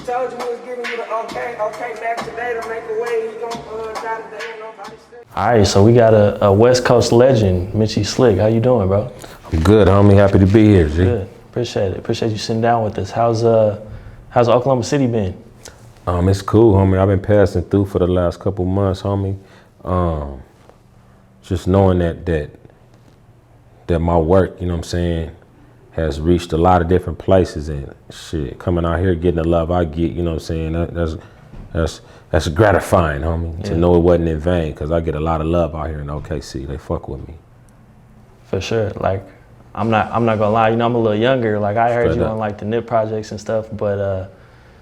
told you we was giving you the okay back today to make a way. He gon' die today and nobody said. All right, so we got a West Coast legend, Mitchy Slick. How you doing, bro? I'm good, homie. Happy to be here, G. Good. Appreciate it. Appreciate you sitting down with us. How's Oklahoma City been? It's cool, homie. I've been passing through for the last couple months, homie. Just knowing that my work, you know what I'm saying, has reached a lot of different places and shit. Coming out here, getting the love I get, you know what I'm saying, that's gratifying, homie, to know it wasn't in vain, because I get a lot of love out here in OKC. They fuck with me. For sure. Like, I'm not gonna lie, you know, I'm a little younger. Like, I heard you on like the Nip projects and stuff, but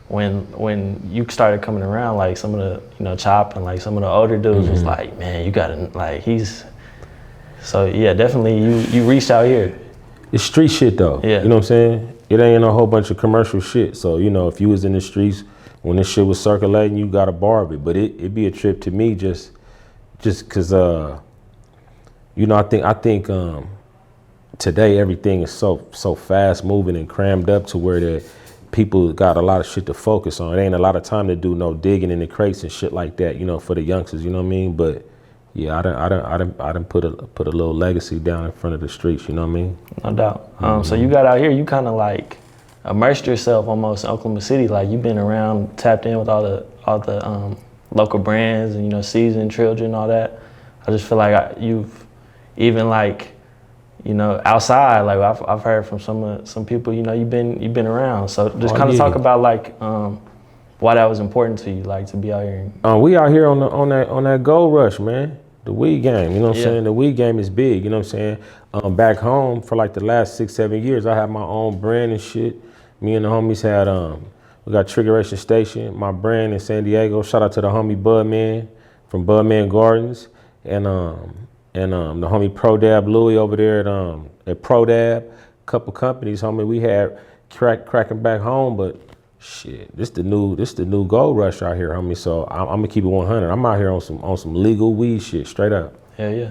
when you started coming around, like some of the, you know, Chop and like some of the older dudes was like, man, you gotta, like, so yeah, definitely you reached out here. It's street shit though. Yeah. You know what I'm saying? It ain't a whole bunch of commercial shit. So, you know, if you was in the streets when this shit was circulating, you got a bar of it. But it'd be a trip to me just cause you know, I think today everything is so fast moving and crammed up to where the people got a lot of shit to focus on. It ain't a lot of time to do no digging in the crates and shit like that, you know, for the youngsters, you know what I mean? But yeah, I done put a little legacy down in front of the streets, you know what I mean? No doubt. So you got out here, you kind of like immersed yourself almost in Oklahoma City. Like, you've been around, tapped in with all the local brands and, you know, Seasoned, Children, all that. I just feel like you've even like, you know, outside, like I've heard from some people, you know, you've been around. So just kind of talk about like why that was important to you, like to be out here. We out here on that gold rush, man. The weed game, you know what I'm saying? The weed game is big, you know what I'm saying? Back home for like the last 6-7 years, I had my own brand and shit. Me and the homies had we got Triggeration Station, my brand in San Diego. Shout out to the homie Budman from Budman Gardens, and the homie ProDab Louie over there at ProDab. Couple companies, homie. We had cracking back home, but shit, this the new gold rush out here, homie. So I'm gonna keep it 100. I'm out here on some legal weed shit, straight up. Yeah.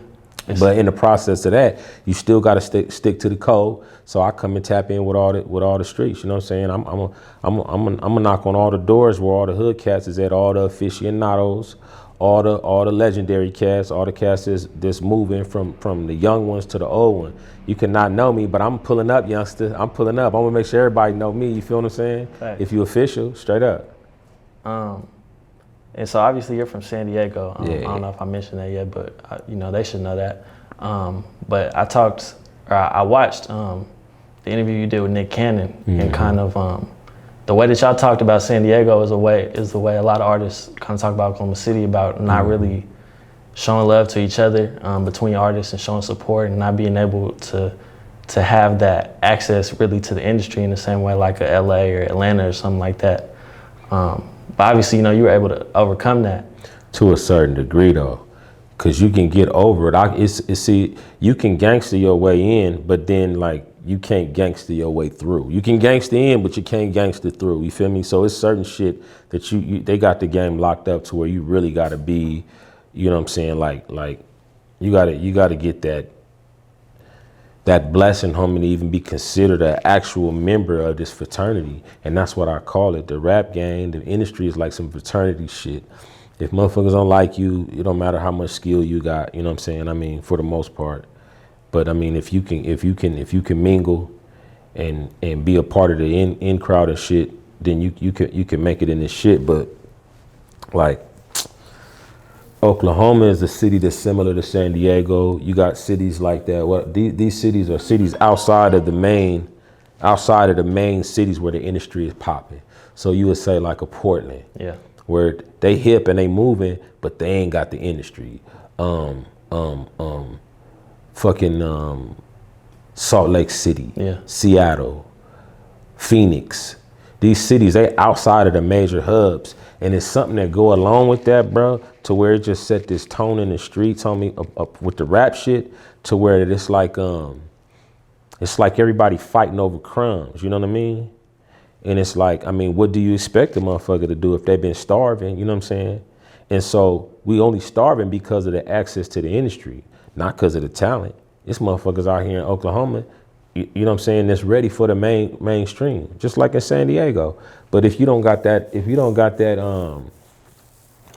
But in the process of that, you still gotta stick to the code. So I come and tap in with all the streets. You know what I'm saying? I'm gonna knock on all the doors where all the hood cats is at, all the aficionados, all the legendary cats, all the cats that's moving from the young ones to the old one. You cannot know me, but I'm pulling up, youngster. I'm pulling up. I'm gonna make sure everybody know me. You feel what I'm saying? Right. If you official, straight up. And so obviously you're from San Diego. Yeah. I don't know if I mentioned that yet, but you know, they should know that. But I watched the interview you did with Nick Cannon, and kind of the way that y'all talked about San Diego is the way a lot of artists kind of talk about Oklahoma City, about not really showing love to each other between artists and showing support and not being able to have that access really to the industry in the same way like a LA or Atlanta or something like that. But obviously, you know, you were able to overcome that. To a certain degree though, because you can get over it. You can gangster your way in, but then like you can't gangster your way through. You can gangster in, but you can't gangster through. You feel me? So it's certain shit that they got the game locked up to where you really gotta be, you know what I'm saying? Like you gotta get that blessing, homie, to even be considered an actual member of this fraternity. And that's what I call it. The rap game, the industry is like some fraternity shit. If motherfuckers don't like you, it don't matter how much skill you got, you know what I'm saying? I mean, for the most part. But I mean, if you can mingle and be a part of the in crowd and shit, then you can make it in this shit. But like, Oklahoma is a city that's similar to San Diego. You got cities like that. Well, these cities are cities outside of the main cities where the industry is popping. So you would say like a Portland, where they hip and they moving, but they ain't got the industry. Salt Lake City, Seattle, Phoenix. These cities, they outside of the major hubs. And it's something that go along with that, bro, to where it just set this tone in the streets on me up with the rap shit, to where it's like everybody fighting over crumbs, you know what I mean? And it's like, I mean, what do you expect a motherfucker to do if they've been starving, you know what I'm saying? And so we only starving because of the access to the industry, not because of the talent. This motherfuckers out here in Oklahoma, you know what I'm saying, that's ready for the mainstream, just like in San Diego. But if you don't got that,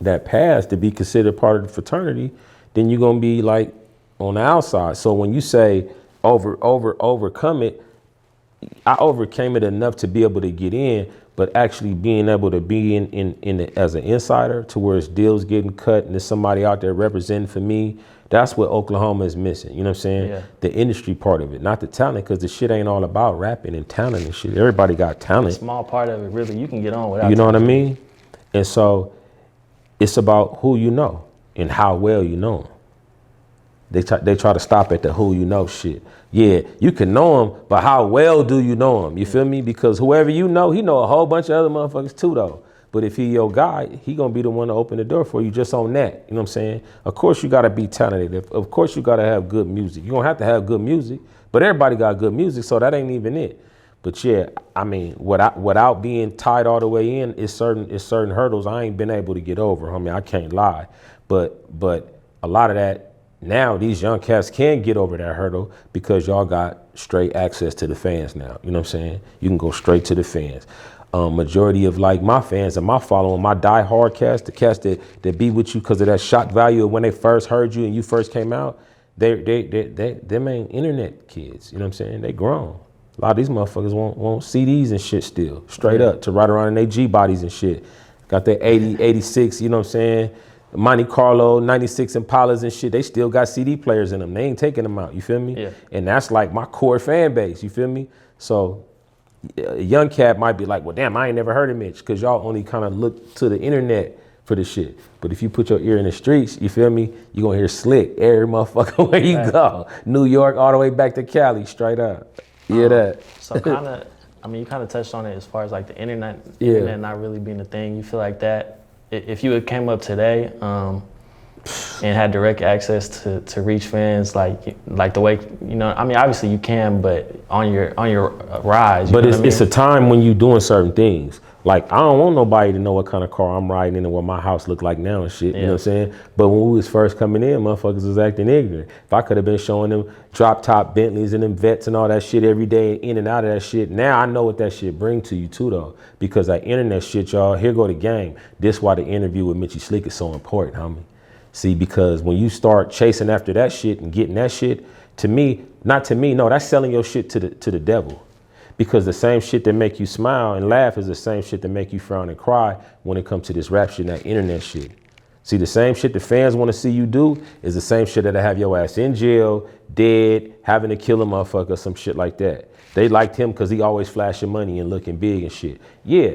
that pass to be considered part of the fraternity, then you're gonna be like on the outside. So when you say overcome it, I overcame it enough to be able to get in, but actually being able to be in the, as an insider to where it's deals getting cut and there's somebody out there representing for me. That's what Oklahoma is missing. You know what I'm saying? Yeah. The industry part of it, not the talent, because the shit ain't all about rapping and talent and shit. Everybody got talent. A small part of it, really, you can get on without. You know what I mean? And so it's about who you know and how well you know them. They try to stop at the who you know shit. Yeah, you can know them, but how well do you know them? You feel me? Because whoever you know, he know a whole bunch of other motherfuckers too, though. But if he your guy, he gonna be the one to open the door for you just on that. You know what I'm saying? Of course you gotta be talented. Of course you gotta have good music. You don't have to have good music, but everybody got good music, so that ain't even it. But yeah, I mean, without being tied all the way in, it's certain hurdles I ain't been able to get over. I mean, I can't lie. But a lot of that, now these young cats can get over that hurdle because y'all got straight access to the fans now. You know what I'm saying? You can go straight to the fans. Majority of like my fans and my following, my die-hard cats, the cats that be with you because of that shock value of when they first heard you and you first came out, them ain't internet kids. You know what I'm saying? They grown. A lot of these motherfuckers want CDs and shit still, straight up, to ride around in their G bodies and shit. Got their 80, 86, you know what I'm saying? Monte Carlo, 96 Impalas and shit, they still got CD players in them. They ain't taking them out, you feel me? Yeah. And that's like my core fan base, you feel me? So a young cat might be like, well, damn, I ain't never heard of Mitch, because y'all only kind of look to the internet for the shit. But if you put your ear in the streets, you feel me? You gonna hear Slick every motherfucker where you go. New York all the way back to Cali, straight up. Yeah, that. So kind of, I mean, you kind of touched on it as far as like the internet not really being a thing. You feel like that, if you had came up today and had direct access to reach fans, like the way, you know, I mean, obviously you can, but on your rise. But it's a time when you doing certain things. Like, I don't want nobody to know what kind of car I'm riding in and what my house look like now and shit, you know what I'm saying? But when we was first coming in, motherfuckers was acting ignorant. If I could have been showing them drop top Bentleys and them Vets and all that shit every day, in and out of that shit, now I know what that shit bring to you too, though. Because that internet shit, y'all, here go the game. This why the interview with Mitchy Slick is so important, homie. See, because when you start chasing after that shit and getting that shit, to me, not to me, no, that's selling your shit to the devil. Because the same shit that make you smile and laugh is the same shit that make you frown and cry when it comes to this rap shit and that internet shit. See, the same shit the fans want to see you do is the same shit that'll have your ass in jail, dead, having to kill a motherfucker, some shit like that. They liked him because he always flashing money and looking big and shit. Yeah.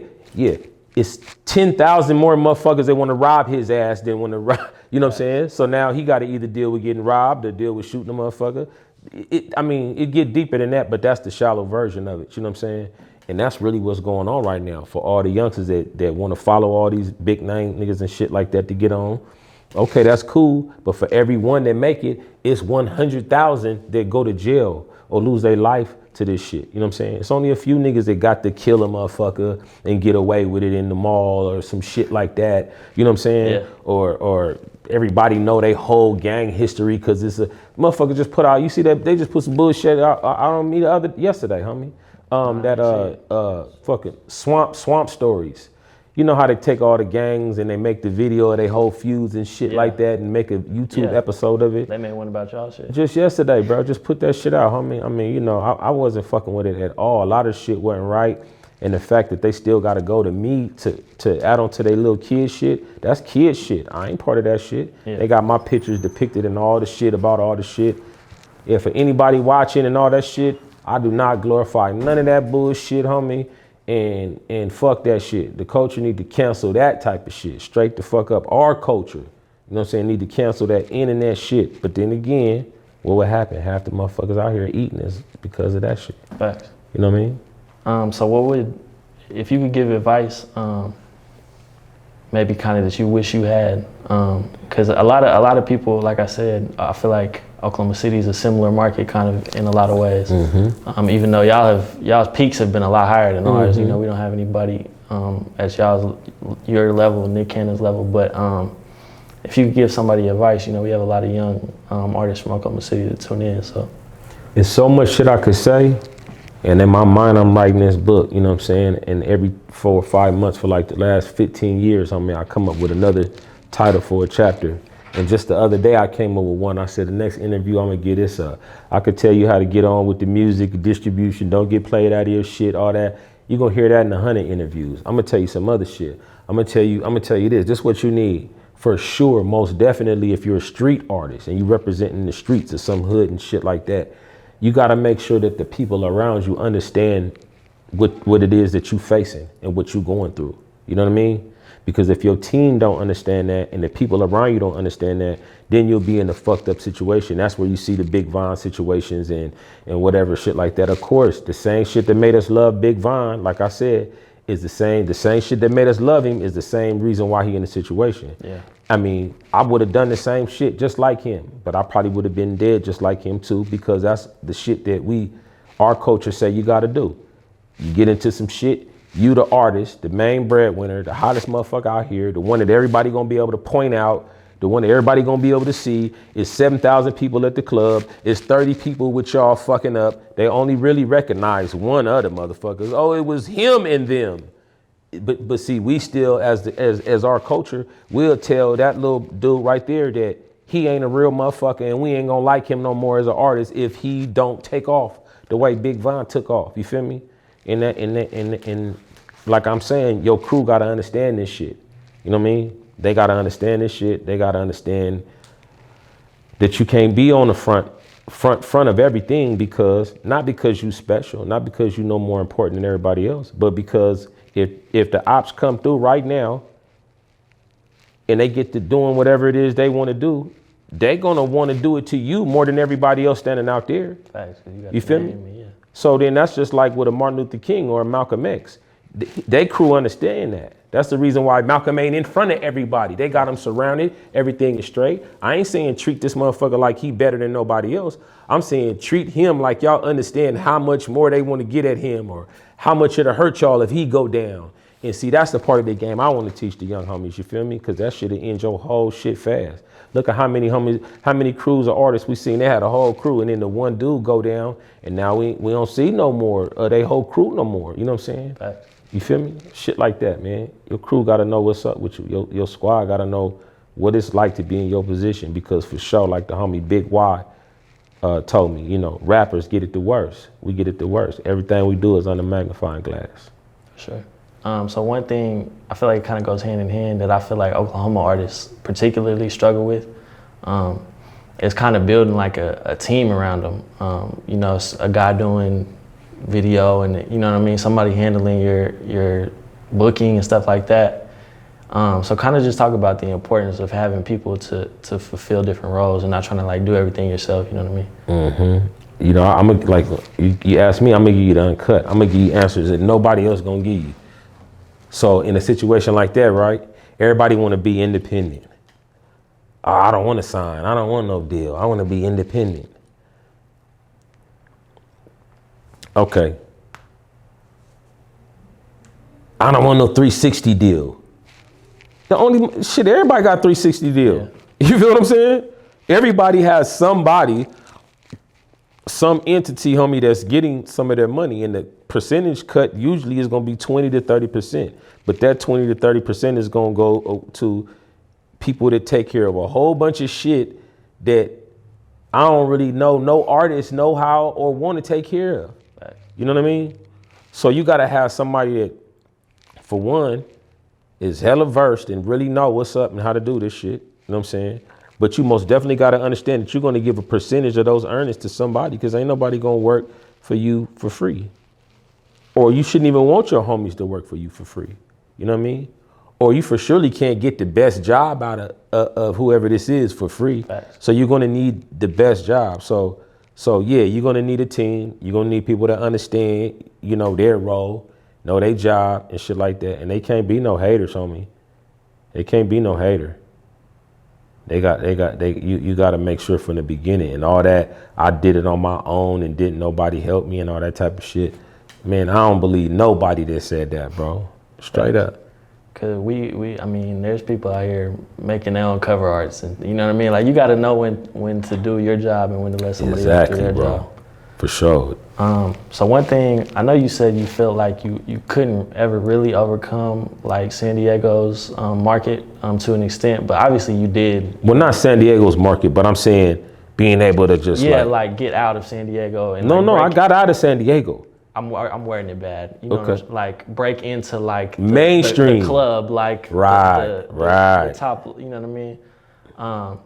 It's 10,000 more motherfuckers that want to rob his ass than want to rob, you know what I'm saying? So now he got to either deal with getting robbed or deal with shooting a motherfucker. I mean, it get deeper than that, but that's the shallow version of it, you know what I'm saying? And that's really what's going on right now for all the youngsters that want to follow all these big name niggas and shit like that to get on. Okay, that's cool, but for every one that make it, it's 100,000 that go to jail or lose their life to this shit, you know what I'm saying? It's only a few niggas that got to kill a motherfucker and get away with it in the mall or some shit like that, you know what I'm saying? Yeah. Or everybody know they whole gang history because it's a motherfucker just put out, you see that they just put some bullshit out on me yesterday, homie. Fucking swamp stories. You know how they take all the gangs and they make the video of their whole feuds and shit like that and make a YouTube episode of it. They made one about y'all shit. Just yesterday, bro. Just put that shit out, homie. I mean, you know, I wasn't fucking with it at all. A lot of shit wasn't right. And the fact that they still got to go to me to add on to their little kid shit, that's kid shit. I ain't part of that shit. Yeah. They got my pictures depicted and all the shit about all the shit. Yeah, for anybody watching and all that shit, I do not glorify none of that bullshit, homie. And fuck that shit. The culture need to cancel that type of shit. Straight the fuck up. Our culture, you know what I'm saying, need to cancel that internet shit. But then again, what would happen? Half the motherfuckers out here eating is because of that shit. Facts. You know what I mean? So what would, if you could give advice, maybe kind of that you wish you had, because a lot of people, like I said, I feel like Oklahoma City is a similar market kind of in a lot of ways. Mm-hmm. Even though y'all's peaks have been a lot higher than ours. You know, we don't have anybody at your level, Nick Cannon's level. But if you could give somebody advice, you know, we have a lot of young artists from Oklahoma City to tune in. So It's so much shit I could say. And in my mind, I'm writing this book, you know what I'm saying? And every 4 or 5 months for like the last 15 years, I come up with another title for a chapter. And just the other day I came up with one. I said, the next interview, I'm gonna get this up. I could tell you how to get on with the music, distribution, don't get played out of your shit, all that. You're gonna hear that in 100 interviews. I'm gonna tell you some other shit. I'm gonna tell you this is what you need. For sure, most definitely, if you're a street artist and you representing the streets of some hood and shit like that, you gotta make sure that the people around you understand what it is that you facing and what you going through. You know what I mean? Because if your team don't understand that and the people around you don't understand that, then you'll be in a fucked up situation. That's where you see the Big Von situations and whatever shit like that. Of course, the same shit that made us love Big Von, like I said, is the same shit that made us love him is the same reason why he in the situation. Yeah. I mean, I would have done the same shit just like him, but I probably would have been dead just like him too, because that's the shit that our culture say you gotta do. You get into some shit, you the artist, the main breadwinner, the hottest motherfucker out here, the one that everybody gonna be able to point out, the one that everybody gonna be able to see. It's 7,000 people at the club. It's 30 people with y'all fucking up. They only really recognize one other motherfuckers. Oh, it was him and them. But see, we still, as our culture, we'll tell that little dude right there that he ain't a real motherfucker and we ain't gonna like him no more as an artist if he don't take off the way Big Von took off. You feel me? And like I'm saying, your crew gotta understand this shit. You know what I mean? They gotta understand this shit. They gotta understand that you can't be on the front of everything, not because you special, not because you know more important than everybody else, but because if the ops come through right now and they get to doing whatever it is they want to do, they're gonna want to do it to you more than everybody else standing out there. Facts, you feel me? Yeah. So then that's just like with a Martin Luther King or a Malcolm X. They crew understand that. That's the reason why Malcolm ain't in front of everybody. They got him surrounded. Everything is straight. I ain't saying treat this motherfucker like he better than nobody else. I'm saying treat him like y'all understand how much more they want to get at him or how much it'll hurt y'all if he go down. And see, that's the part of the game I want to teach the young homies, you feel me? Because that shit'll end your whole shit fast. Look at how many crews of artists we seen. They had a whole crew and then the one dude go down and now we don't see no more of they whole crew no more. You know what I'm saying? Facts. You feel me? Shit like that, man. Your crew got to know what's up with you. Your squad got to know what it's like to be in your position, because for sure, like the homie Big Y told me, you know, rappers get it the worst. We get it the worst. Everything we do is under magnifying glass. Sure. So one thing I feel like it kind of goes hand in hand that I feel like Oklahoma artists particularly struggle with is kind of building like a team around them. You know, a guy doing video and you know what I mean, somebody handling your booking and stuff like that. So kind of just talk about the importance of having people to fulfill different roles and not trying to like do everything yourself. You know what I mean? Mm-hmm. You know, I'm gonna like you ask me, I'm gonna give you the uncut. I'm gonna give you answers that nobody else gonna give you. So in a situation like that, right? Everybody want to be independent. Oh, I don't want to sign. I don't want no deal. I want to be independent. Okay. I don't want no 360 deal. The only shit, everybody got 360 deal. Yeah. You feel what I'm saying? Everybody has somebody, some entity, homie, that's getting some of their money, and the percentage cut usually is going to be 20 to 30%. But that 20 to 30% is going to go to people that take care of a whole bunch of shit that I don't really know, no artists know how or want to take care of. You know what I mean? So you got to have somebody that, for one, is hella versed and really know what's up and how to do this shit. You know what I'm saying? But you most definitely got to understand that you're going to give a percentage of those earnings to somebody, because ain't nobody going to work for you for free. Or you shouldn't even want your homies to work for you for free. You know what I mean? Or you for surely can't get the best job out of whoever this is for free. Facts. So you're going to need the best job. So yeah, you're going to need a team. You're going to need people that understand, you know, their role, know their job and shit like that. And they can't be no haters, homie. They can't be no hater. You got to make sure from the beginning and all that. I did it on my own and didn't nobody help me and all that type of shit. Man, I don't believe nobody that said that, bro. Straight up. Cause I mean, there's people out here making their own cover arts, and you know what I mean. Like you got to know when to do your job and when to let somebody else do their job. For sure. So one thing, I know you said you felt like you couldn't ever really overcome like San Diego's market to an extent, but obviously you did. Well, not San Diego's market, but I'm saying being able to just like get out of San Diego. And no, I got out of San Diego. I'm wording it bad. You know, Okay. like break into like mainstream the club, like right. the top. You know what I mean?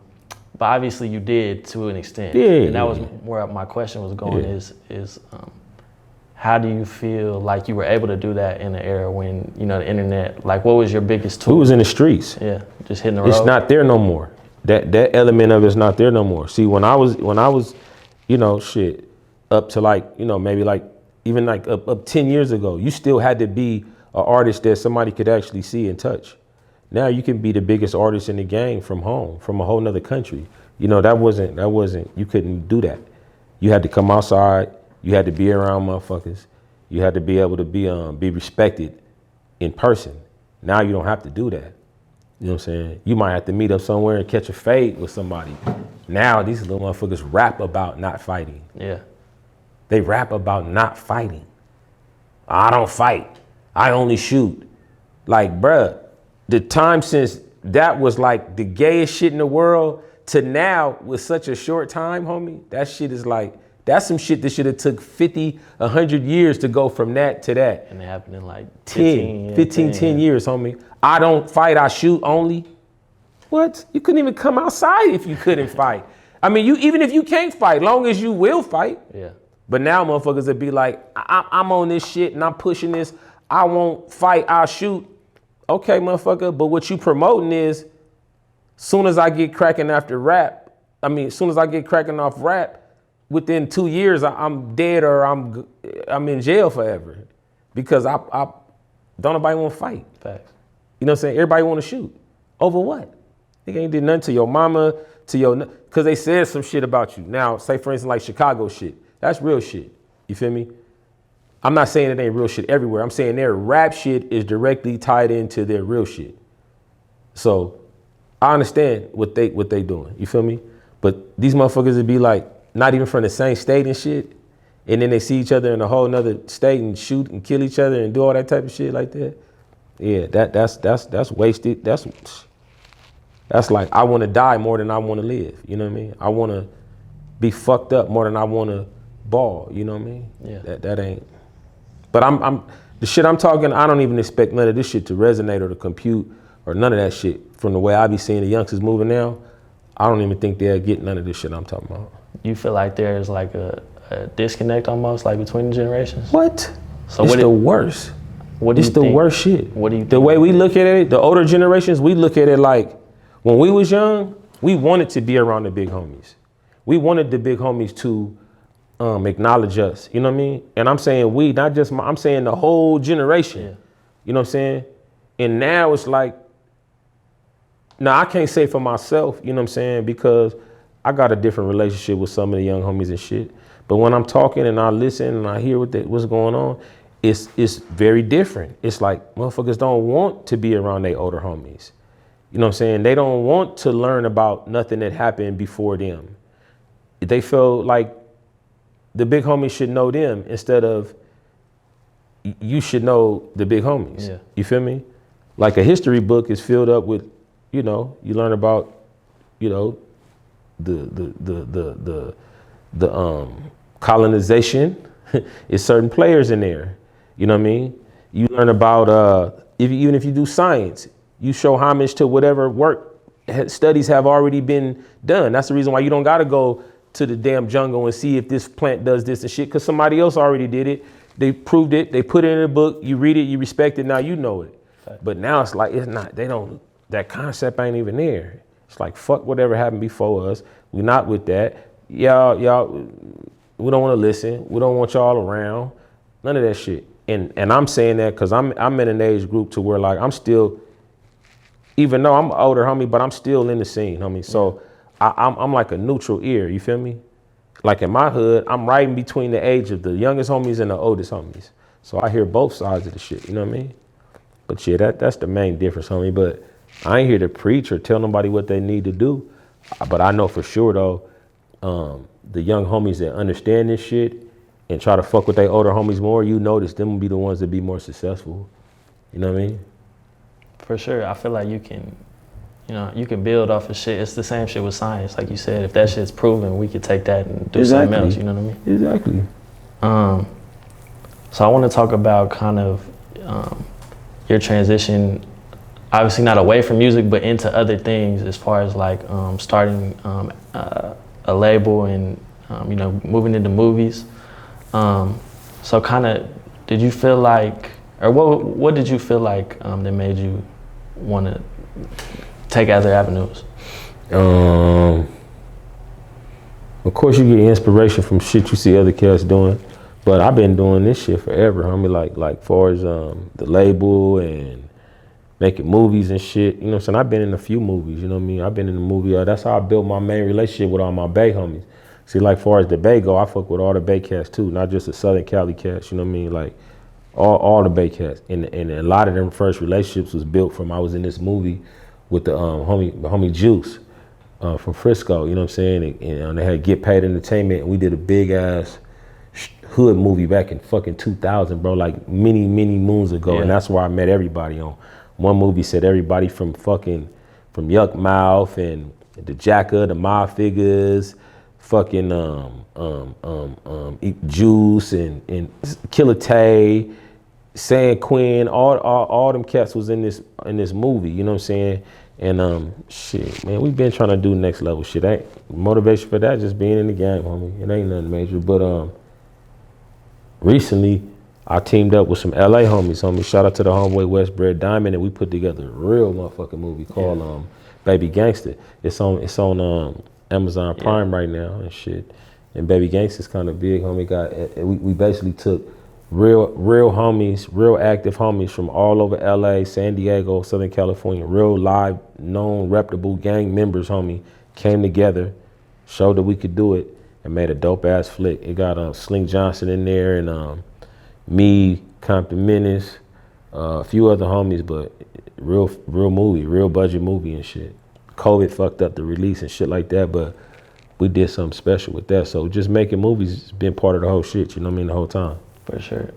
But obviously you did to an extent. Yeah. And that was where my question was going. Is how do you feel like you were able to do that in the era when the internet? Like, what was your biggest tool? Who was in the streets? Yeah, just hitting the road. It's not there no more. That element of it's not there no more. See, when I was shit, up to like maybe like even like up 10 years ago, you still had to be an artist that somebody could actually see and touch. Now you can be the biggest artist in the game from home, from a whole nother country. That wasn't, you couldn't do that. You had to come outside, you had to be around motherfuckers, you had to be able to be respected in person. Now you don't have to do that. You know what I'm saying? You might have to meet up somewhere and catch a fade with somebody. Now these little motherfuckers rap about not fighting. Yeah. They rap about not fighting. I don't fight, I only shoot. Like, bruh, the time since that was like the gayest shit in the world to now with such a short time, homie, that shit is like, that's some shit that should have took 50, 100 years to go from that to that. And it happened in like 10 years, homie. I don't fight, I shoot only. What? You couldn't even come outside if you couldn't fight. I mean, even if you can't fight, long as you will fight. Yeah. But now motherfuckers would be like, I'm on this shit and I'm pushing this. I won't fight, I'll shoot. Okay, motherfucker, but what you promoting is, soon as I get cracking after rap, soon as I get cracking off rap, within 2 years, I'm dead or I'm in jail forever. Because I don't nobody want to fight. Facts. You know what I'm saying? Everybody want to shoot. Over what? They ain't did nothing to your mama, because they said some shit about you. Now, say for instance, like Chicago shit. That's real shit. You feel me? I'm not saying it ain't real shit everywhere. I'm saying their rap shit is directly tied into their real shit. So I understand what they doing. You feel me? But these motherfuckers would be like, not even from the same state and shit. And then they see each other in a whole nother state and shoot and kill each other and do all that type of shit like that. Yeah, that's wasted. That's like, I want to die more than I want to live. You know what I mean? I want to be fucked up more than I want to ball. You know what I mean? Yeah. That ain't. But I'm the shit I'm talking, I don't even expect none of this shit to resonate or to compute or none of that shit. From the way I be seeing the youngsters moving now, I don't even think they'll get none of this shit I'm talking about. You feel like there's like a disconnect almost like between the generations? What? So it's the worst. What do you think? It's the worst shit. What do you think? The way we look at it, the older generations, we look at it like, when we was young, we wanted to be around the big homies. We wanted the big homies to acknowledge us, you know what I mean? And I'm saying we, not just I'm saying the whole generation, yeah. You know what I'm saying? And now it's like, now I can't say for myself, you know what I'm saying? Because I got a different relationship with some of the young homies and shit. But when I'm talking and I listen and I hear what's going on, it's very different. It's like motherfuckers don't want to be around their older homies. You know what I'm saying? They don't want to learn about nothing that happened before them. They feel like the big homies should know them instead of you should know the big homies. Yeah. You feel me? Like a history book is filled up with, you learn about, the colonization. It's certain players in there. You know what I mean? You learn about even if you do science, you show homage to whatever work studies have already been done. That's the reason why you don't gotta go to the damn jungle and see if this plant does this and shit, because somebody else already did it. They proved it, they put it in a book, you read it, you respect it, now you know it. Okay. But now it's like, it's not, that concept ain't even there. It's like, fuck whatever happened before us. We're not with that. Y'all, we don't want to listen. We don't want y'all around. None of that shit. And I'm saying that because I'm in an age group to where like I'm still, even though I'm an older homie, but I'm still in the scene, homie. So I'm like a neutral ear, you feel me? Like in my hood, I'm right in between the age of the youngest homies and the oldest homies. So I hear both sides of the shit, you know what I mean? But yeah, that's the main difference, homie. But I ain't here to preach or tell nobody what they need to do. But I know for sure though, the young homies that understand this shit and try to fuck with their older homies more, you notice them will be the ones that be more successful. You know what I mean? For sure. I feel like you can, you can build off of shit. It's the same shit with science. Like you said, if that shit's proven, we could take that and do something else. You know what I mean? Exactly. So I want to talk about kind of your transition, obviously not away from music, but into other things as far as like starting a label and, moving into movies. So kind of, did you feel like, or what did you feel like that made you want to take other avenues? Of course you get inspiration from shit you see other cats doing, but I've been doing this shit forever, homie. Like far as the label and making movies and shit, you know what I'm saying? I've been in a few movies, you know what I mean? I've been in the movie, that's how I built my main relationship with all my Bay homies. See, like far as the Bay go, I fuck with all the Bay cats too, not just the Southern Cali cats, you know what I mean? Like all the Bay cats. And a lot of them first relationships was built from, I was in this movie with the homie Juice from Frisco, you know what I'm saying? And they had Get Paid Entertainment, and we did a big ass hood movie back in fucking 2000, bro, like many moons ago. Yeah. And that's where I met everybody on. One movie said everybody from Yuck Mouth and the Jacka, the Mob Figures, fucking Juice and Killer Tay, San Quinn, all them cats was in this movie, you know what I'm saying? And shit, man, we've been trying to do next level shit. Ain't motivation for that just being in the game, homie. It ain't nothing major. But recently I teamed up with some LA homies. Shout out to the homeboy Westbred Diamond, and we put together a real motherfucking movie called Baby Gangsta. It's on Amazon Prime right now and shit. And Baby Gangsta's kind of big, homie. We basically took real homies, real active homies from all over LA, San Diego, Southern California, real live, known, reputable gang members, homie, came together, showed that we could do it, and made a dope ass flick. It got Slink Johnson in there and me, Compton Menace, a few other homies, but real movie, real budget movie and shit. COVID fucked up the release and shit like that, but we did something special with that. So just making movies has been part of the whole shit, you know what I mean, the whole time. For sure.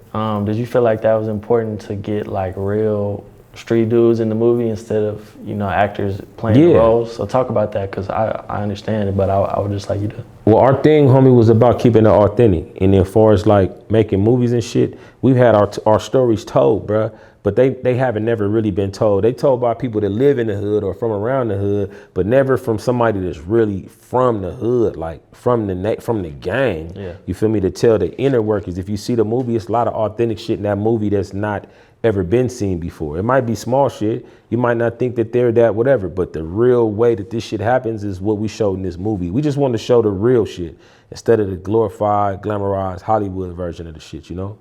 Did you feel like that was important to get like real street dudes in the movie instead of, actors playing the roles? So talk about that, because I understand it, but I would just like you to. Well, our thing, homie, was about keeping it authentic. And then as far as like making movies and shit, we've had our stories told, bruh, but they haven't never really been told. They told by people that live in the hood or from around the hood, but never from somebody that's really from the hood, like from the gang. Yeah. You feel me? To tell the inner workings. If you see the movie, it's a lot of authentic shit in that movie that's not ever been seen before. It might be small shit. You might not think that they're that whatever, but the real way that this shit happens is what we showed in this movie. We just wanted to show the real shit instead of the glorified, glamorized Hollywood version of the shit, you know?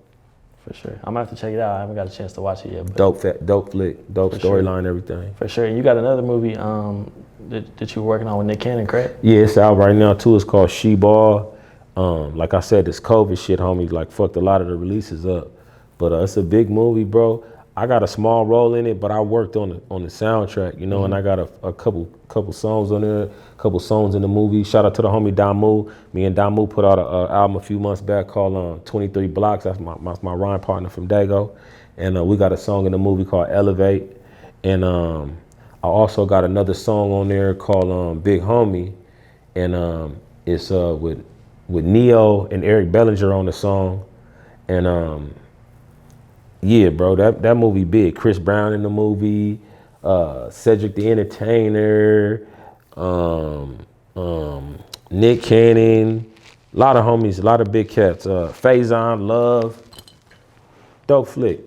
For sure. I'm gonna have to check it out. I haven't got a chance to watch it yet. But dope flick, dope storyline, sure. Everything. For sure. You got another movie that you were working on with Nick Cannon, correct? Yeah, it's out right now too. It's called She Ball. Like I said, this COVID shit, homie, like fucked a lot of the releases up. But it's a big movie, bro. I got a small role in it, but I worked on the soundtrack, you know, and I got a couple songs on there, a couple songs in the movie. Shout out to the homie Damu. Me and Damu put out an album a few months back called 23 Blocks. That's my rhyme partner from Dago. And we got a song in the movie called Elevate. And I also got another song on there called Big Homie. And it's with Neo and Eric Bellinger on the song. And yeah, bro, that movie big. Chris Brown in the movie, Cedric the Entertainer, Nick Cannon, a lot of homies, a lot of big cats. Faison, Love, dope flick.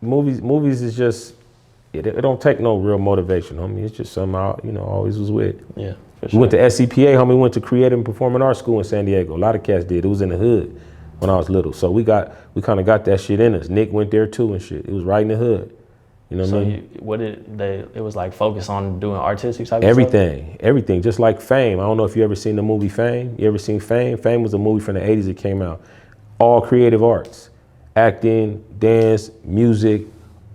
Movies is just, it don't take no real motivation, homie. It's just somehow, always was with. Yeah, for sure. We went to SCPA, homie, went to Creative and Performing Arts School in San Diego. A lot of cats did. It was in the hood when I was little. So we kind of got that shit in us. Nick went there too and shit. It was right in the hood. You know what I mean? It was like focus on doing artistic type everything, of stuff? Everything, just like Fame. I don't know if you ever seen the movie Fame. You ever seen Fame? Fame was a movie from the 80s that came out. All creative arts, acting, dance, music,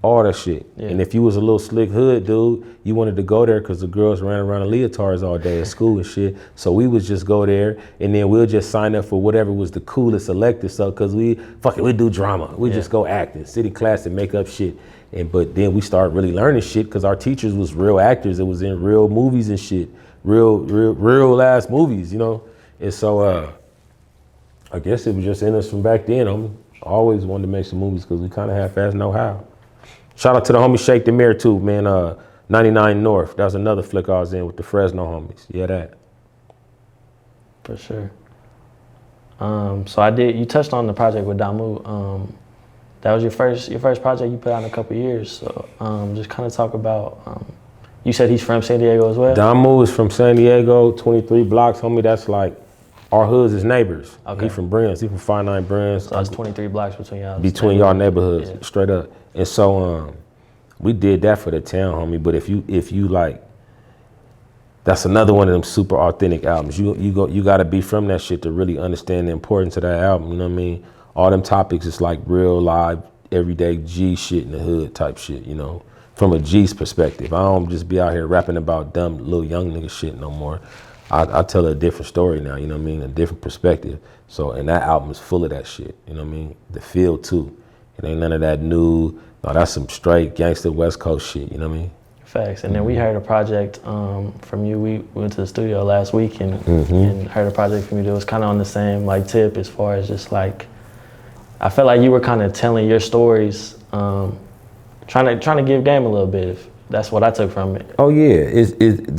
all that shit. Yeah. And if you was a little slick hood dude, you wanted to go there because the girls ran around in leotards all day at school and shit. So we would just go there, and then we'll just sign up for whatever was the coolest elective. So because we do drama, we just go acting, city class, and make up shit. But then we started really learning shit because our teachers was real actors. It was in real movies and shit, real ass movies, you know. And so I guess it was just in us from back then. I always wanted to make some movies because we kind of half-ass know how. Shout out to the homie Shake the Mirror too, man. 99 North. That was another flick I was in with the Fresno homies. Yeah, that. For sure. So you touched on the project with Damu. That was your first project you put out in a couple of years. So just kind of talk about, you said he's from San Diego as well? Damu is from San Diego, 23 blocks, homie. That's like, our hoods is neighbors. Okay. He from Brands, he from 59 Brands. So that's 23 blocks between y'all. Between y'all neighborhoods, yeah. Straight up. And so we did that for the town, homie. But if you like, that's another one of them super authentic albums. You gotta be from that shit to really understand the importance of that album. You know what I mean? All them topics is like real live, everyday G shit in the hood type shit. You know, from a G's perspective. I don't just be out here rapping about dumb little young nigga shit no more. I tell a different story now, you know what I mean? A different perspective. So, and that album is full of that shit, you know what I mean? The feel too. It ain't none of that new, no, that's some straight gangster West Coast shit, you know what I mean? Facts. And then we heard a project from you. We went to the studio last week and heard a project from you that was kind of on the same like tip as far as just like, I felt like you were kind of telling your stories, trying to give game a little bit. That's what I took from it. Oh yeah,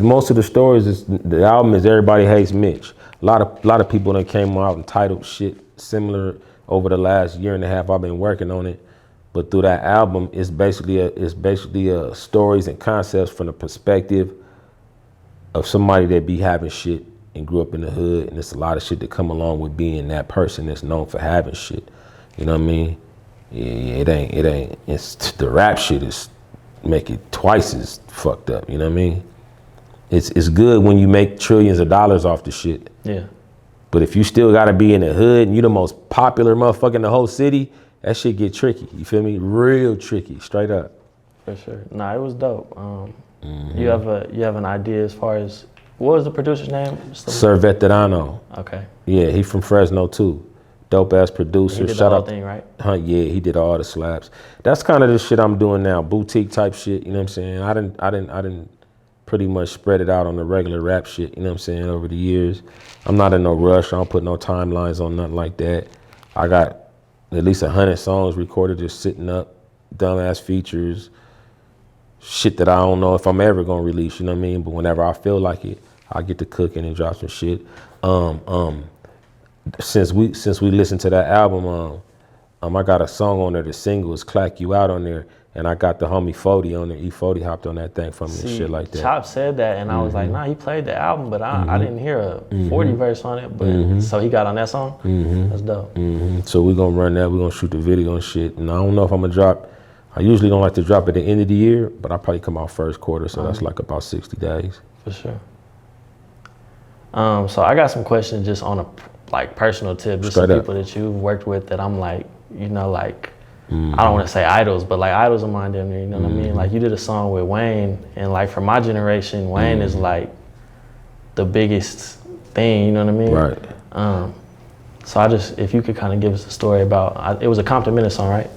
most of the stories is the album is Everybody Hates Mitch. A lot of people that came out and titled shit similar over the last year and a half I've been working on it. But through that album, it's basically stories and concepts from the perspective of somebody that be having shit and grew up in the hood, and it's a lot of shit that come along with being that person that's known for having shit. You know what I mean? Yeah, it ain't. It's the rap shit is make it twice as fucked up, you know what I mean? It's good when you make trillions of dollars off the shit. Yeah. But if you still gotta be in the hood and you the most popular motherfucker in the whole city, that shit get tricky, you feel me? Real tricky, straight up. For sure. Nah, it was dope. You have an idea as far as, what was the producer's name? Sir Veterano. Okay. Yeah, he from Fresno too. Dope ass producer. He did the whole thing, right? Yeah, he did all the slaps. That's kind of the shit I'm doing now, boutique type shit. You know what I'm saying? I didn't pretty much spread it out on the regular rap shit. You know what I'm saying? Over the years, I'm not in no rush. I don't put no timelines on nothing like that. I got at least 100 songs recorded just sitting up, dumbass features, shit that I don't know if I'm ever gonna release. You know what I mean? But whenever I feel like it, I get to cooking and drop some shit. Since we listened to that album, I got a song on there, the single is Clack You Out on there, and I got the homie 40 on there. E40 hopped on that thing for me and shit like that. Chop said that, and I was like, nah, he played the album, but I didn't hear a 40 verse on it, but so he got on that song? That's dope. So we're gonna run that, we're gonna shoot the video and shit, and I don't know if I'm gonna drop, I usually don't like to drop at the end of the year, but I'll probably come out first quarter, so that's like about 60 days. For sure. So I got some questions just on a personal tip, just some people that you've worked with that I'm like, you know, like, I don't want to say idols, but like idols of mine down there, you know what I mean? Like you did a song with Wayne, and like for my generation, Wayne is like the biggest thing, you know what I mean? Right. So if you could kind of give us a story about, it was a Compton Menace song, right?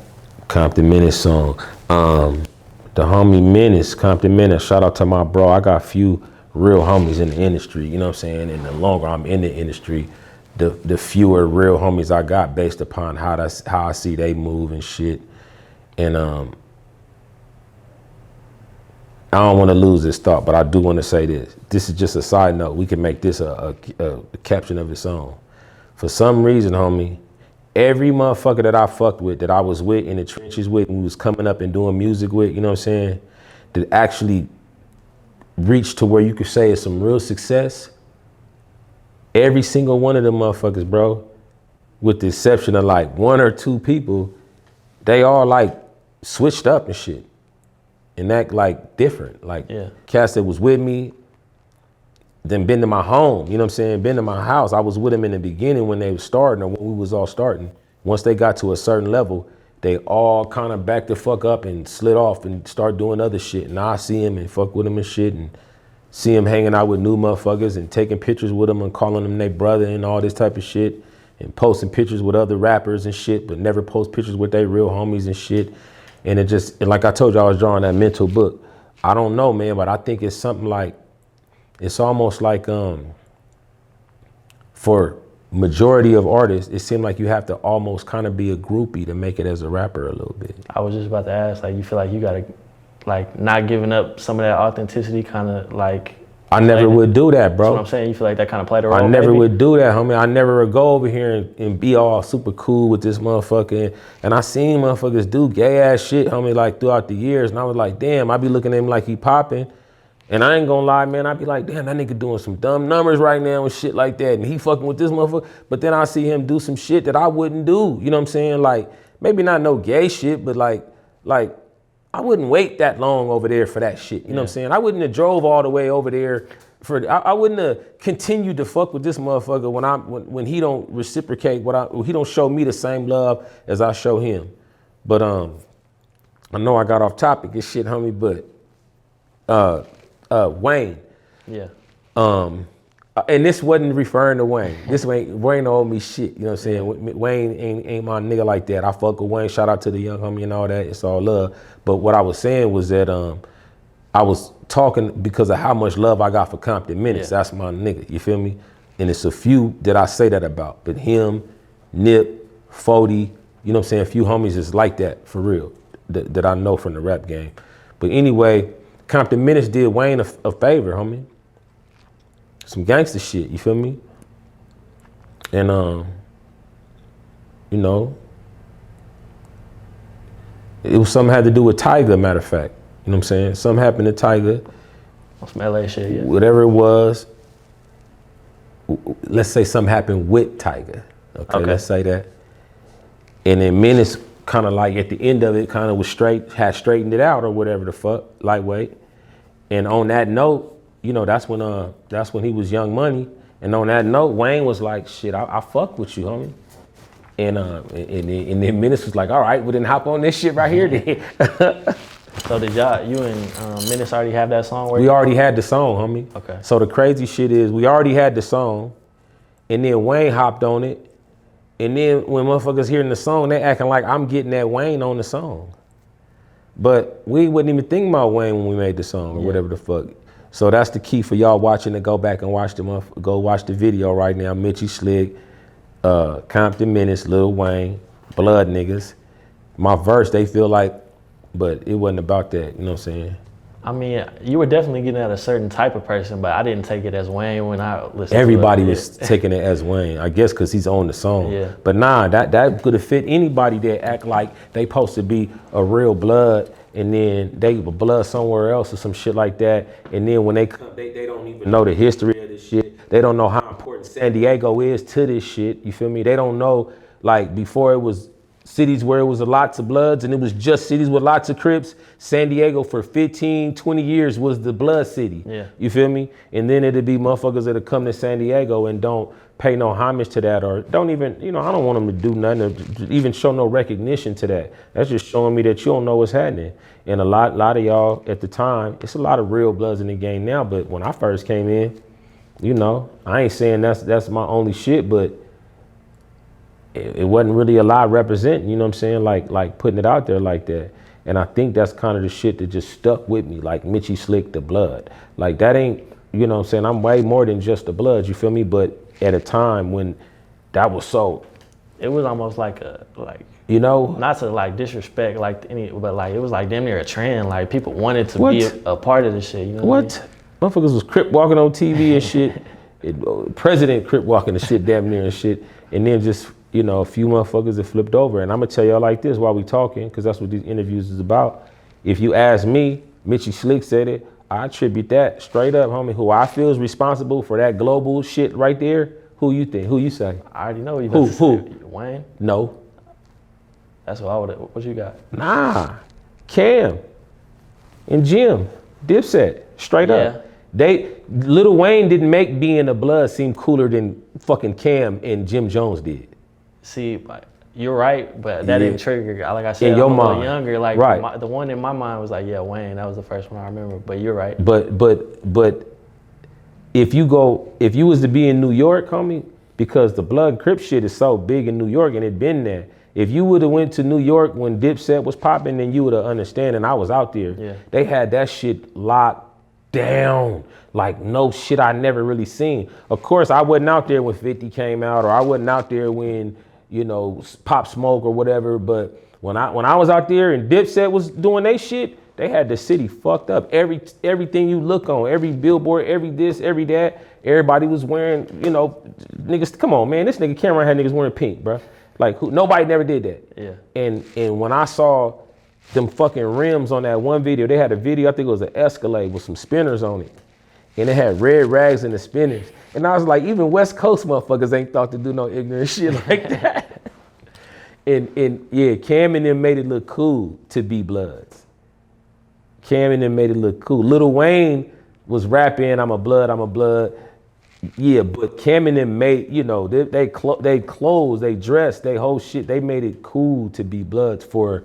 Compton Menace song. The homie Menace, Compton Menace, shout out to my bro. I got a few real homies in the industry, you know what I'm saying? And the longer I'm in the industry, the fewer real homies I got based upon how I see they move and shit. And I don't want to lose this thought, but I do want to say this. This is just a side note. We can make this a caption of its own. For some reason, homie, every motherfucker that I fucked with, that I was with in the trenches with, and we was coming up and doing music with, you know what I'm saying, that actually reached to where you could say it's some real success, every single one of them motherfuckers, bro, with the exception of like one or two people, they all like switched up and shit. And act like different. Like cats that was with me, then been to my home, you know what I'm saying? Been to my house. I was with them in the beginning when they was starting or when we was all starting. Once they got to a certain level, they all kind of backed the fuck up and slid off and start doing other shit. And I see him and fuck with him and shit, and see him hanging out with new motherfuckers and taking pictures with them and calling them their brother and all this type of shit, and posting pictures with other rappers and shit, but never post pictures with their real homies and shit. And it just, and like I told you, I was drawing that mental book. I don't know, man, but I think it's something like, it's almost like, for majority of artists, it seemed like you have to almost kind of be a groupie to make it as a rapper a little bit. I was just about to ask, like, you feel like you gotta, like, not giving up some of that authenticity, kind of like. I never would do that, bro. That's what I'm saying. You feel like that kind of played a role. I never would do that, homie. I never would go over here and be all super cool with this motherfucker. And I seen motherfuckers do gay ass shit, homie, like throughout the years. And I was like, damn, I be looking at him like he popping. And I ain't gonna lie, man, I be like, damn, that nigga doing some dumb numbers right now and shit like that. And he fucking with this motherfucker. But then I see him do some shit that I wouldn't do. You know what I'm saying? Like, maybe not no gay shit, but like I wouldn't wait that long over there for that shit. You know what I'm saying? I wouldn't have drove all the way over there I wouldn't have continued to fuck with this motherfucker when he don't reciprocate he don't show me the same love as I show him. But I know I got off topic and shit, homie, but Wayne. Yeah. And this wasn't referring to Wayne. Wayne owed me shit, you know what I'm saying? Wayne ain't my nigga like that. I fuck with Wayne, shout out to the young homie and all that, it's all love. But what I was saying was that I was talking because of how much love I got for Compton Menace. Yeah. That's my nigga, you feel me? And it's a few that I say that about, but him, Nip, 40, you know what I'm saying? A few homies is like that, for real, that I know from the rap game. But anyway, Compton Menace did Wayne a favor, homie. Some gangster shit, you feel me? And you know, it was something had to do with Tiger, matter of fact. You know what I'm saying? Something happened to Tiger. Some LA shit, yeah. Whatever it was, let's say something happened with Tiger. Okay, let's say that. And then Menace kind of like at the end of it kind of was had straightened it out or whatever the fuck, lightweight. And on that note, you know, that's when he was Young Money. And on that note, Wayne was like, shit, I fuck with you, homie. And then Menace was like, all right, well then hop on this shit right here then. So did you and Menace already have that song? We already had the song, homie. Okay. So the crazy shit is we already had the song, and then Wayne hopped on it. And then when motherfuckers hearing the song, they acting like I'm getting that Wayne on the song. But we wouldn't even think about Wayne when we made the song or whatever the fuck. So that's the key for y'all watching to go back and watch the video right now. Mitchy Slick, Compton Menace, Lil Wayne, Blood Niggas. My verse, they feel like, but it wasn't about that, you know what I'm saying? I mean, you were definitely getting at a certain type of person, but I didn't take it as Wayne when I listened Everybody to it. was taking it as Wayne, I guess because he's on the song. Yeah. But nah, that could have fit anybody that act like they supposed to be a real blood and then they were blood somewhere else or some shit like that. And then when they come, they don't even know the history of this shit. They don't know how important San Diego is to this shit, you feel me? They don't know, like before it was cities where it was lots of Bloods and it was just cities with lots of Crips. San Diego for 15, 20 years was the blood city. Yeah. You feel me? And then it'd be motherfuckers that'll come to San Diego and don't pay no homage to that or don't even, you know, I don't want them to do nothing to even show no recognition to that. That's just showing me that you don't know what's happening. And a lot of y'all at the time, it's a lot of real Bloods in the game now, but when I first came in, you know, I ain't saying that's my only shit, but it wasn't really a lot representing, you know what I'm saying? Like putting it out there like that. And I think that's kind of the shit that just stuck with me, like Mitchy Slick, the Blood. Like that ain't, you know what I'm saying? I'm way more than just the Blood, you feel me? But at a time when that was so. It was almost like you know? Not to like disrespect like but like it was like damn near a trend. Like people wanted to be a part of this shit, you know what I mean? Motherfuckers was Crip walking on TV and shit. President Crip walking the shit damn near and shit. And then just, you know, a few motherfuckers that flipped over. And I'm gonna tell y'all like this while we talking, because that's what these interviews is about. If you ask me, Mitchy Slick said it, I attribute that straight up, homie. Who I feel is responsible for that global shit right there, who you think? Who you say? I already know you about to say. Wayne? No. That's what I would. What you got? Nah. Cam and Jim, Dipset, straight up. Lil Wayne didn't make being a Blood seem cooler than fucking Cam and Jim Jones did. See, you're right, but that didn't trigger. Like I said, in your I'm a little mind. younger. Like Right. the one in my mind was like, yeah, Wayne. That was the first one I remember. But you're right. But if you was to be in New York, homie, because the Blood and Crip shit is so big in New York and it been there. If you would have went to New York when Dipset was popping, then you would have understand. And I was out there. Yeah. They had that shit locked down. Like no shit I never really seen. Of course, I wasn't out there when 50 came out, or I wasn't out there when, you know, Pop Smoke or whatever. But when I was out there and Dipset was doing they shit, they had the city fucked up. Everything you look on, every billboard, every this, every that, everybody was wearing, you know, niggas, come on, man, this nigga Cameron had niggas wearing pink, bro. Like nobody never did that. Yeah. And when I saw them fucking rims on that one video, they had a video, I think it was an Escalade with some spinners on it. And it had red rags in the spinners. And I was like, even West Coast motherfuckers ain't thought to do no ignorant shit like that. and yeah, Cam and them made it look cool to be Bloods. Cam and them made it look cool. Lil Wayne was rapping, I'm a blood. Yeah, but Cam and them made, you know, they clothes, they dress, they whole shit, they made it cool to be Bloods for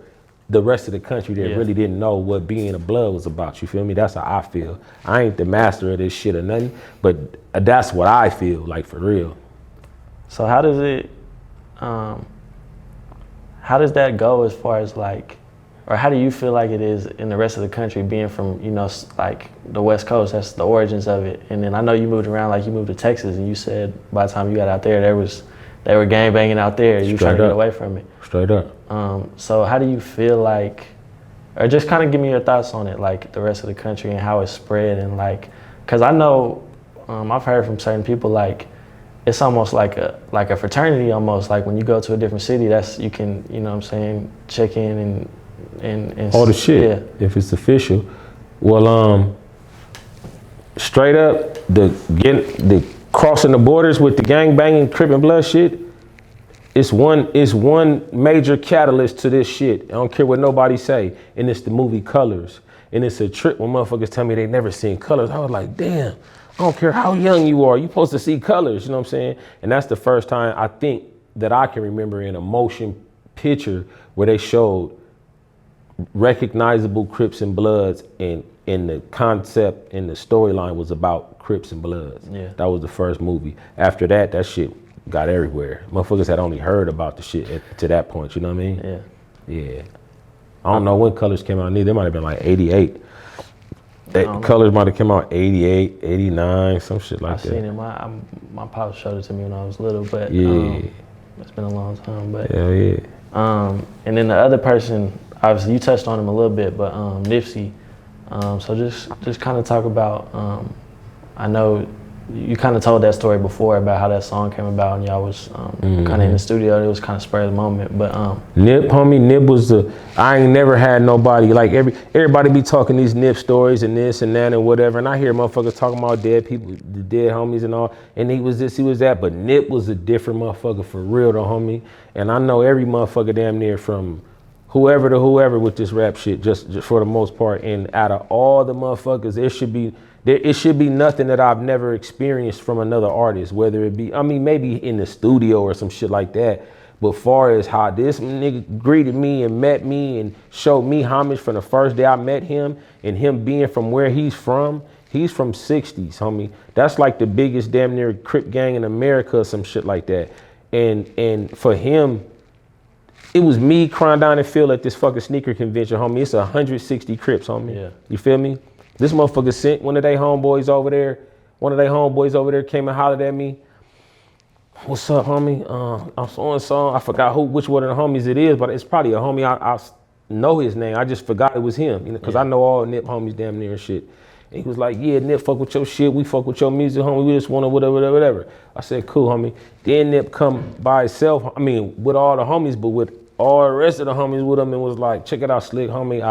the rest of the country that really didn't know what being a Blood was about. You feel me? That's how I feel. I ain't the master of this shit or nothing, but that's what I feel, like for real. So how does it, how does that go as far as like, or how do you feel like it is in the rest of the country being from, you know, like the West Coast, that's the origins of it. And then I know you moved around, like you moved to Texas and you said by the time you got out there, they were gang banging out there. You trying to get away from it. Straight up. So how do you feel like, or just kind of give me your thoughts on it, like the rest of the country and how it's spread and like, cause I know, I've heard from certain people like, it's almost like a fraternity almost, like when you go to a different city, that's, you can, you know what I'm saying, check in and all the shit, if it's official. Well, straight up, the crossing the borders with the gang banging, Crip and Blood shit, it's one major catalyst to this shit. I don't care what nobody say, and it's the movie Colors. And it's a trip when motherfuckers tell me they never seen Colors. I was like, damn, I don't care how young you are, you supposed to see Colors, you know what I'm saying? And that's the first time I think that I can remember in a motion picture where they showed recognizable Crips and Bloods, and the concept and the storyline was about Crips and Bloods. Yeah. That was the first movie. After that, that shit got everywhere. Motherfuckers had only heard about the shit to that point, you know what I mean? Yeah. Yeah. I don't know when Colors came out, neither. They might have been like 88. Colors might have come out 88, 89, some shit like that. I've seen it. My pop showed it to me when I was little, but yeah. It's been a long time. But hell yeah. And then the other person, obviously you touched on him a little bit, but Nipsey. So just kind of talk about, I know you kind of told that story before about how that song came about and y'all was kind of in the studio. It was kind of spur of the moment, but Nip, homie, Nip was I ain't never had nobody, like everybody be talking these Nip stories and this and that and whatever, and I hear motherfuckers talking about dead people, the dead homies and all, and he was this, he was that, but Nip was a different motherfucker for real though, homie. And I know every motherfucker damn near from whoever to whoever with this rap shit, just for the most part. And out of all the motherfuckers, it should be nothing that I've never experienced from another artist, whether it be, I mean, maybe in the studio or some shit like that. But far as how this nigga greeted me and met me and showed me homage from the first day I met him, and him being from where he's from 60s, homie. That's like the biggest damn near Crip gang in America or some shit like that. And for him, it was me crying down and feel at this fucking sneaker convention, homie. It's 160 Crips, homie. Yeah. You feel me? This motherfucker sent one of their homeboys over there came and hollered at me. What's up, homie? I'm so-and-so. I forgot which one of the homies it is, but it's probably a homie. I know his name. I just forgot it was him, you know, because I know all Nip homies damn near and shit. And he was like, yeah, Nip, fuck with your shit. We fuck with your music, homie. We just want to whatever. I said, cool, homie. Then Nip come by himself, I mean, with all the homies, but with all the rest of the homies with him, and was like, check it out, Slick, homie.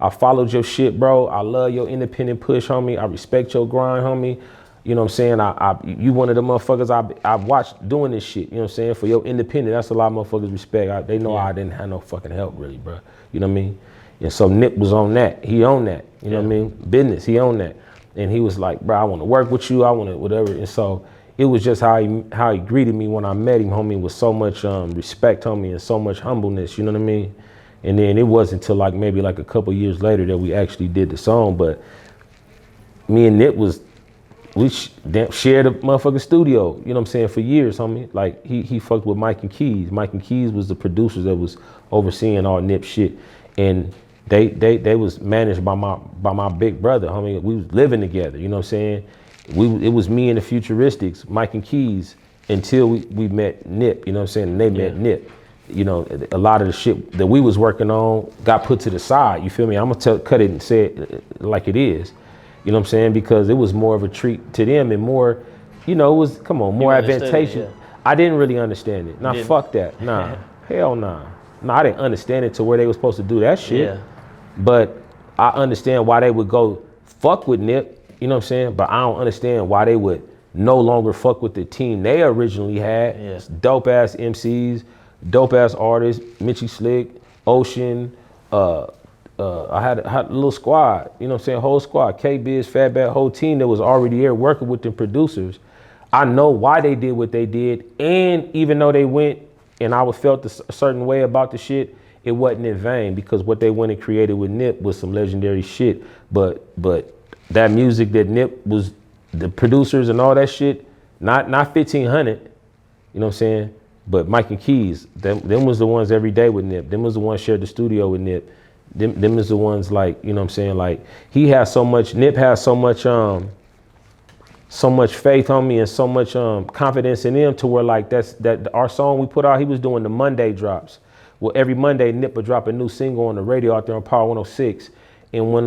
I followed your shit, bro. I love your independent push, homie. I respect your grind, homie. You know what I'm saying? You one of the motherfuckers I've watched doing this shit, you know what I'm saying? For your independent, that's a lot of motherfuckers respect. They know I didn't have no fucking help, really, bro. You know what I mean? And so Nip was on that. He owned that. You know what I mean? Business, he owned that. And he was like, bro, I want to work with you. I want to whatever. And so it was just how he greeted me when I met him, homie, with so much respect, homie, and so much humbleness, you know what I mean? And then it wasn't until like maybe like a couple years later that we actually did the song. But me and Nip we shared a motherfucking studio, you know what I'm saying, for years, homie. Like he fucked with Mike and Keys. Mike and Keys was the producers that was overseeing all Nip shit. And they was managed by my big brother, homie. We was living together, you know what I'm saying? It was me and the Futuristics, Mike and Keys, until we met Nip, you know what I'm saying? And they met Nip. You know, a lot of the shit that we was working on got put to the side, you feel me? I'm gonna cut it and say it like it is. You know what I'm saying? Because it was more of a treat to them and more, you know, it was, come on, more advantageous. I didn't really understand it. Nah, fuck that. Nah, hell nah. Nah, I didn't understand it to where they were supposed to do that shit. Yeah. But I understand why they would go fuck with Nip, you know what I'm saying? But I don't understand why they would no longer fuck with the team they originally had. Yeah. Dope ass MCs, dope ass artists, Mitchy Slick, Ocean, I had a little squad, you know what I'm saying, whole squad, K-Biz, Fatback, whole team that was already there working with them producers. I know why they did what they did, and even though they went and I felt a certain way about the shit, it wasn't in vain, because what they went and created with Nip was some legendary shit. But that music that Nip was, the producers and all that shit, not 1500, you know what I'm saying, but Mike and Keys, them was the ones every day with Nip. Them was the ones shared the studio with Nip. Them is the ones, like, you know what I'm saying, like, he has so much, Nip has so much faith on me and so much confidence in them, to where like that our song we put out, he was doing the Monday drops. Well, every Monday Nip would drop a new single on the radio out there on Power 106. And when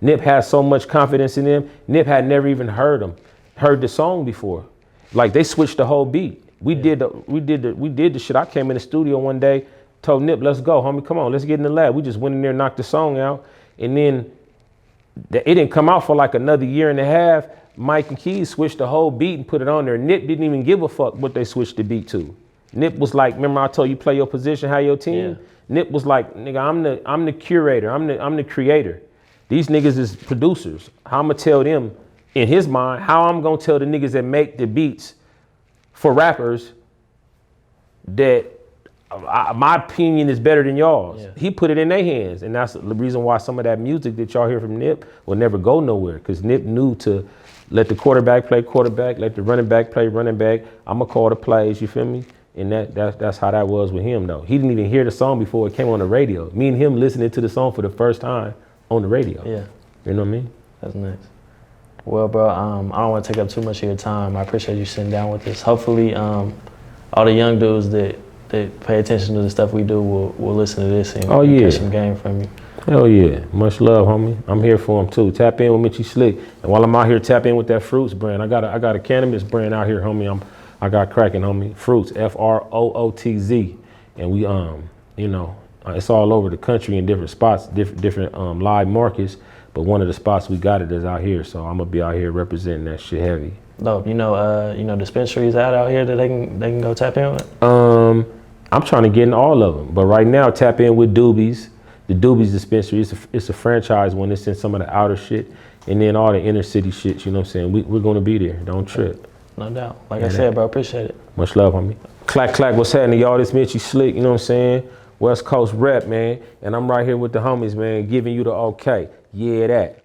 Nip had so much confidence in them, Nip had never even heard the song before. Like, they switched the whole beat. We did the shit. I came in the studio one day, told Nip, let's go, homie, come on, let's get in the lab. We just went in there, knocked the song out, and then it didn't come out for like another year and a half. Mike and Keys switched the whole beat and put it on there. Nip didn't even give a fuck what they switched the beat to. Nip was like, remember I told you play your position, how your team? Yeah. Nip was like, nigga, I'm the curator, I'm the creator. These niggas is producers. How I'm gonna tell them, in his mind, how I'm gonna tell the niggas that make the beats for rappers that my opinion is better than y'all's. Yeah. He put it in their hands, and that's the reason why some of that music that y'all hear from Nip will never go nowhere, because Nip knew to let the quarterback play quarterback, let the running back play running back. I'm gonna call the plays, you feel me? And that's how that was with him, though. He didn't even hear the song before it came on the radio. Me and him listening to the song for the first time on the radio. Yeah. You know what I mean? That's nice. Well, bro, I don't want to take up too much of your time. I appreciate you sitting down with us. Hopefully, all the young dudes that pay attention to the stuff we do will listen to this and catch some game from you. Hell yeah. Much love, homie. I'm here for them too. Tap in with Mitchy Slick. And while I'm out here, tap in with that Fruits brand. I got a cannabis brand out here, homie. I got cracking, homie. Fruits, F-R-O-O-T-Z. And we, you know, it's all over the country in different spots, different live markets. But one of the spots we got it is out here. So I'm gonna be out here representing that shit heavy. Dope. You know dispensaries out here that they can go tap in with? I'm trying to get in all of them, but right now tap in with Doobies. The Doobies dispensary, it's a franchise one. It's in some of the outer shit, and then all the inner city shit, you know what I'm saying? We're gonna be there, don't trip. No doubt. Like I said, bro, appreciate it. Much love, homie. Clack, clack, what's happening, y'all? This Mitchy Slick, you know what I'm saying? West Coast rep, man. And I'm right here with the homies, man, giving you the okay. Yeah, that.